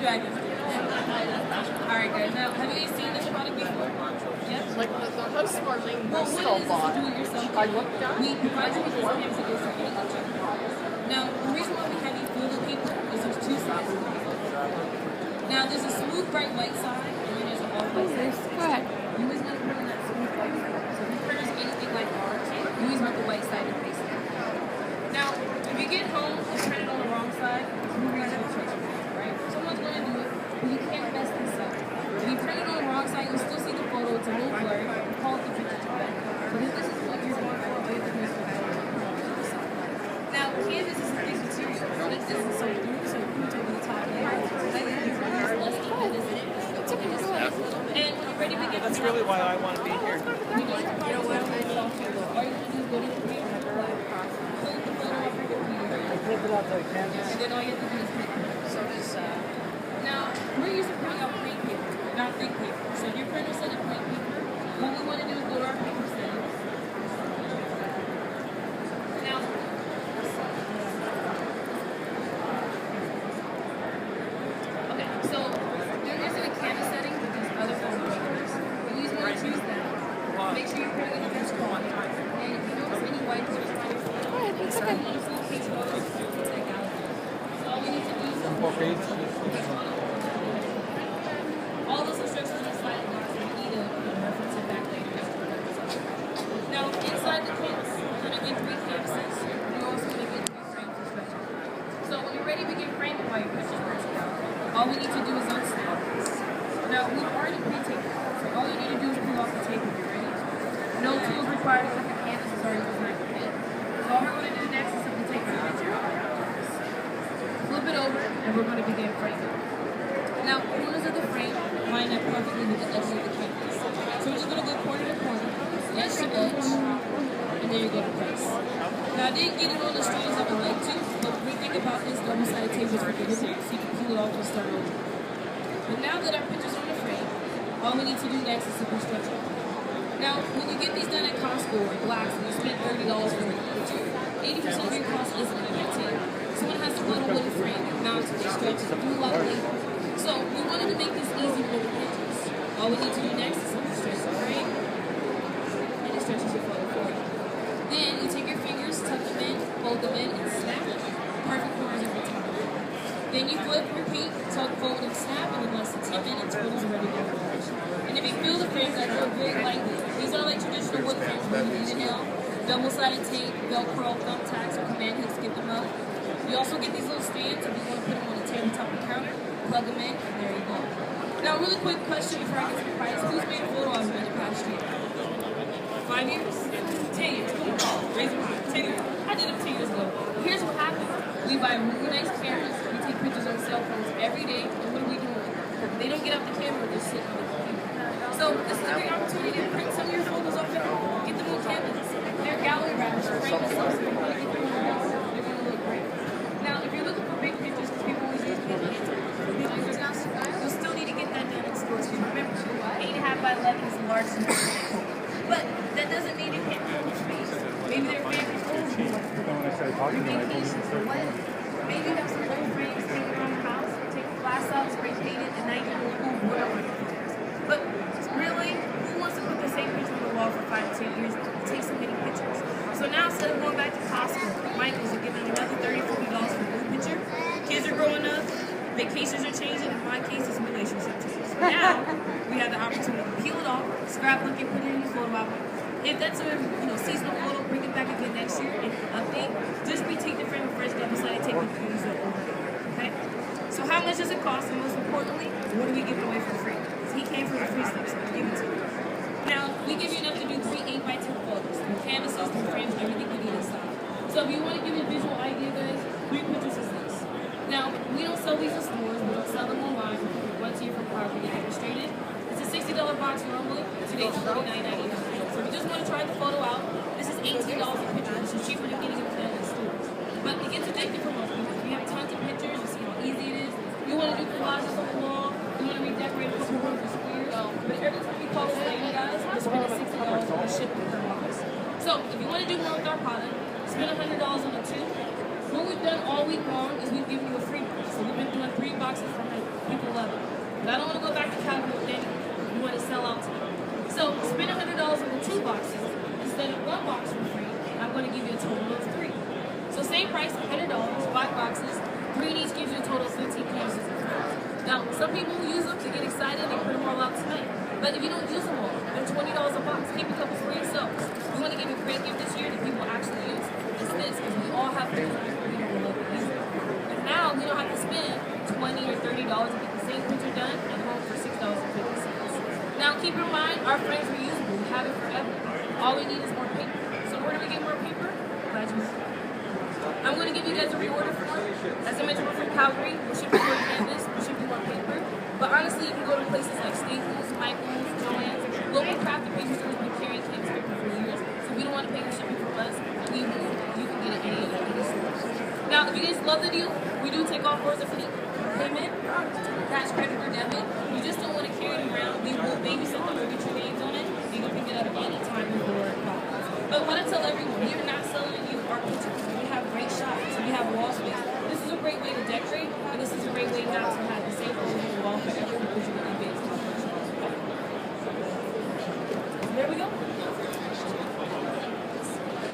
dragons. Alright guys, now have you guys seen this product before? Yes? Like the host Marlene Well, still what bought. it is do it yourself. I looked at We provide you with this canvas to do something. Now, the reason why we have you fill the paper is there's two sides to the paper. Now, there's a smooth, bright white side, and then there's an off-white side. Go ahead. You always want to put on that smooth white side. So if your printer's anything like ours, you always want the white side to face it. Now, if you get home and print it on the wrong side, it's no reason to switch it, right? Someone's going to do it, but you can't mess this up. If you print it on the wrong side, you'll still see the photo. It's a little blurry. You call it the picture to that. But if this is what you're going for, all you have to do is put it on the side. Now, canvas is a thick material, but it isn't so blue, so you put it over the top layer. And when you're ready to get That's really why I want to be here. you know what? All you're going to do is go to the computer and pull the photo off your computer. And then all you have to do is print it. So this, now, we're used to printing out plain paper, not thick paper. So if your printer said it's plain paper, what we want to do is go to our paper settings. Now, okay, so there isn't a canvas setting, but there's other photo papers. You always want to choose them. Make sure you're printing in the best quality. And if you notice any white spots on your photo, it's okay. You want to full page photos, take out. So all we need to do is all those instructions on the slide box, and you need to reference it back later. Now, inside the canvas, we're going to get 3 canvases. We're also going to get 3 frames instructions. So when you're ready to begin framing while your picture's printed out, all we need to do is unsnap this. Now, we've already pre-taped it, so all you need to do is pull off the tape when you're ready. No tools required because the canvas is already designed for it. So all we're going to do next is simply take our picture, flip it over, and we're going to begin framing. Now, corners of the frame line up perfectly with the edges of the canvas. So we're just going to go corner to corner, edge to edge, and there you go to place. Now, I didn't get it on the straight as I would like to, but when we think about this, double-sided tape is forgivable, so you can pull it off and start over. But now that our picture's on the frame, all we need to do next is simply stretch it. Now, when you get these done at Costco or Blacks and you spend $30 for a picture, 80% of your cost isn't in your tape. Someone has to put a wooden frame, mount it, stretch it, do a lot of labor. So we wanted to make this easy for the pictures. All we need to do next is simply stretch the frame, and it stretches your photo for you. Then you take your fingers, tuck them in, fold them in, and snap. Perfect corners every time. Then you flip, repeat, tuck, fold, and snap, and in less than 10 minutes, photos are ready to go. And if you feel the frames, I feel very lightly. These are like traditional wood frames where you need a nail, double-sided tape, Velcro, thumbtacks, or command hooks to get them up. You also get these little stands if you want to put them on the tabletop or counter. Plug them in, and there you go. Now, a really quick question before I get to the price. Who's made a photo album in the past year? 5 years? 10 years? Raise your hand. 10 years. I did it 10 years ago. Here's what happens. We buy really nice cameras. We take pictures on cell phones every day. And what are we doing? They don't get out the camera. They're sitting on the computer. So this is a great opportunity to print some of your photos off at home. Get them on canvas. They're gallery wrappers. Frame them up so you want to get them on your wall. They're going to look great. Now, if you're looking for big pictures, because people always use pictures, you'll still need to get that done in stores. Remember, 8.5 by 11 is the largest in the world. But that doesn't mean you can't have space. Maybe they're family photos. Maybe you have some old frames hanging around the house. Take the glass out, spray paint it, and now you can move whatever. But really, who wants to put the same picture on the wall for 5 to 10 years? It takes so many pictures. So now instead of going back to Costco, Michael's are giving another $30, $40 for a new picture. Kids are growing up, vacations are changing, in my case, it's relationship change. So now we have the opportunity to peel it off, scrapbook it, put it in your photo album. If that's a seasonal photo, bring it back again next year and update. Just retake the frame of fresh double-sided tape and use it over again. Okay? So how much does it cost? And most importantly, what are we giving away for free? Because he came for the free stuff, so we give it to you. Now, we give you enough to do 3 8x10 photos, canvases, frames, everything you need inside. So if you want to give a visual idea, guys, 3 pictures is this. Now, we don't sell these in stores, we don't sell them online. Once a year for property demonstrated. It's a $60 box normally. Today it's $49.99. So if you just want to try the photo out, this is $18 a picture, which is cheaper than getting it in stores. But it gets addictive for most people. You have tons of pictures, you see how easy it is. You want to do collages on the wall, you want to redecorate a couple rooms with squares. But every time you call us later, guys, just spend $60 on shipping per box. So if you want to do more with our product, spend $100 on the 2. What we've done all week long is we've given you a free box. So we've been doing 3 boxes for $100. But I don't want to go back to Calgary with any. You want to sell out to me. So spend $100 on the 2 boxes. Instead of 1 box for free, I'm going to give you a total of 3. So same price, $100, 5 boxes. 3 each gives you a total of 15 canvases. Now, some people use them to get excited and print them all out tonight. But if you don't use them all, they're $20 a box. Keep a couple for yourself. We want to give you a great gift this year that people actually use. It's this, because we all have things that we will love to use it. But now, we don't have to spend $20 or $30 to get the same printer done at home for $6.50. Now, keep in mind, our frames are reusable. We have it forever. All we need is more paper. So where do we get more paper? Glad you asked. I'm going to give you guys a reorder form. As I mentioned, we're from Calgary. We're shipping more canvas. We're shipping more paper. But honestly, you can go to places like Staples, Michael's, Joann's, local craft and paper stores. We've been carrying canvas paper for years. So if you don't want to pay for shipping from us, you can get it any of these stores. Now, if you guys love the deal, we do take off forms of payment, cash, credit, or debit. You just don't